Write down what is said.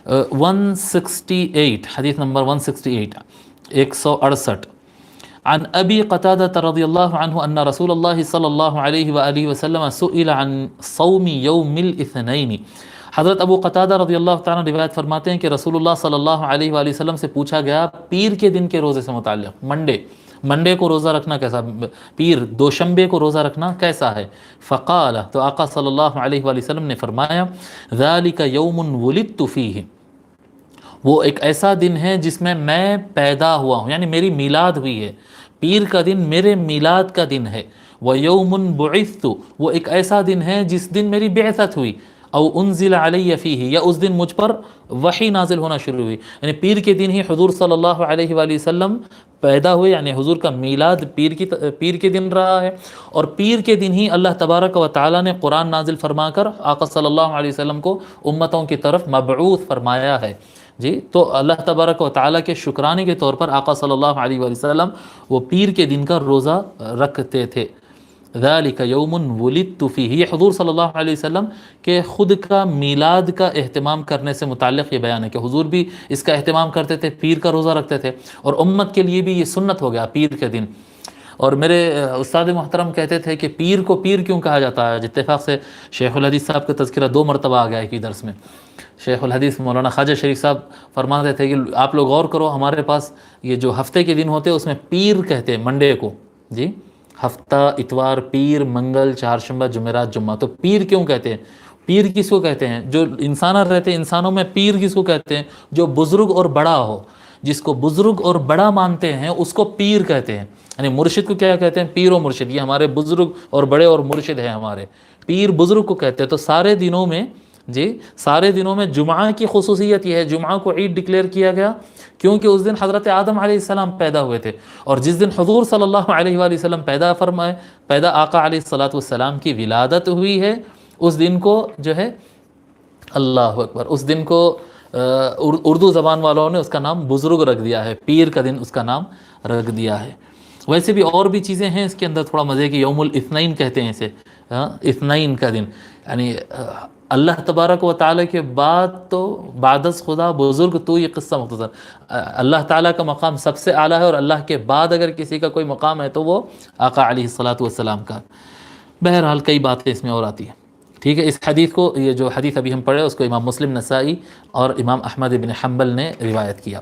168 حدیث نمبر 168 168 عن ابی قتادہ رضی اللہ عنہ ان رسول اللہ صلی اللہ علیہ وآلہ وسلم سئل عن صوم یوم الاثنین. حضرت ابو قتادہ رضی اللہ تعالیٰ روایت فرماتے ہیں کہ رسول اللہ صلی اللہ علیہ وآلہ وسلم سے پوچھا گیا پیر کے دن کے روزے سے متعلق. منڈے کو روزہ رکھنا کیسا، پیر دوشنبے کو روزہ رکھنا کیسا ہے؟ فقال، تو آقا صلی اللہ علیہ وآلہ وسلم نے فرمایا ذالک یوم ولدت فیہ، وہ ایک ایسا دن ہے جس میں پیدا ہوا ہوں، یعنی میری میلاد ہوئی ہے. پیر کا دن میرے میلاد کا دن ہے. وَيَوْمٌ بُعِثْتُ، وہ ایک ایسا دن ہے جس دن میری بعثت ہوئی. او انزل علی فیہ، یا اس دن مجھ پر وحی نازل ہونا شروع ہوئی. یعنی پیر کے دن ہی حضور صلی اللہ علیہ وآلہ وسلم پیدا ہوئے، یعنی حضور کا میلاد پیر کے دن رہا ہے. اور پیر کے دن ہی اللہ تبارک و تعالی نے قرآن نازل فرما کر آقا صلی اللہ علیہ وسلم کو امتوں کی طرف مبعوث فرمایا ہے. جی، تو اللہ تبارک و تعالیٰ کے شکرانے کے طور پر آقا صلی اللہ علیہ وآلہ وسلم وہ پیر کے دن کا روزہ رکھتے تھے. ذالک یوم ولدت فیہ، یہ حضور صلی اللہ علیہ وسلم کے خود کا میلاد کا اہتمام کرنے سے متعلق یہ بیان ہے کہ حضور بھی اس کا اہتمام کرتے تھے، پیر کا روزہ رکھتے تھے، اور امت کے لیے بھی یہ سنت ہو گیا پیر کے دن. اور میرے استاد محترم کہتے تھے کہ پیر کو پیر کیوں کہا جاتا ہے؟ اتفاق سے شیخ الحدیث صاحب کا تذکرہ 2 مرتبہ آ گیا ہے کہ درس میں. شیخ الحدیث مولانا خواجہ شریف صاحب فرماتے تھے کہ آپ لوگ غور کرو، ہمارے پاس یہ جو ہفتے کے دن ہوتے ہیں اس میں پیر کہتے ہیں منڈے کو. جی، ہفتہ، اتوار، پیر، منگل، چہارشنبہ، جمعرات، جمعہ. تو پیر کیوں کہتے ہیں؟ پیر کس کو کہتے ہیں؟ جو انسانات رہتے ہیں، انسانوں میں پیر کس کو کہتے ہیں؟ جو بزرگ اور بڑا ہو، جس کو بزرگ اور بڑا مانتے ہیں اس کو پیر کہتے ہیں. یعنی مرشد کو کیا کہتے ہیں؟ پیر و مرشد. یہ ہمارے بزرگ اور بڑے اور مرشد ہیں ہمارے. پیر بزرگ کو کہتے ہیں. تو سارے دنوں میں جمعہ کی خصوصیت یہ ہے، جمعہ کو عید ڈکلیئر کیا گیا کیونکہ اس دن حضرت آدم علیہ السلام پیدا ہوئے تھے. اور جس دن حضور صلی اللہ علیہ وآلہ وسلم پیدا آقا علیہ الصلوۃ والسلام کی ولادت ہوئی ہے، اس دن کو جو ہے اللہ اکبر، اس دن کو اردو زبان والوں نے اس کا نام بزرگ رکھ دیا ہے، پیر کا دن اس کا نام رکھ دیا ہے. ویسے بھی اور بھی چیزیں ہیں اس کے اندر تھوڑا مزے کی. یوم الاثنین کہتے ہیں اسے، اثنین کا دن. یعنی اللہ تبارک و تعالیٰ کے بعد تو بعد از خدا بزرگ تو، یہ قصہ مختصر. اللہ تعالیٰ کا مقام سب سے اعلیٰ ہے، اور اللہ کے بعد اگر کسی کا کوئی مقام ہے تو وہ آقا علیہ الصلوۃ والسلام کا. بہرحال کئی باتیں اس میں اور آتی ہیں. ٹھیک ہے، اس حدیث کو، یہ جو حدیث ابھی ہم پڑھے اس کو امام مسلم، نسائی اور امام احمد بن حنبل نے روایت کیا.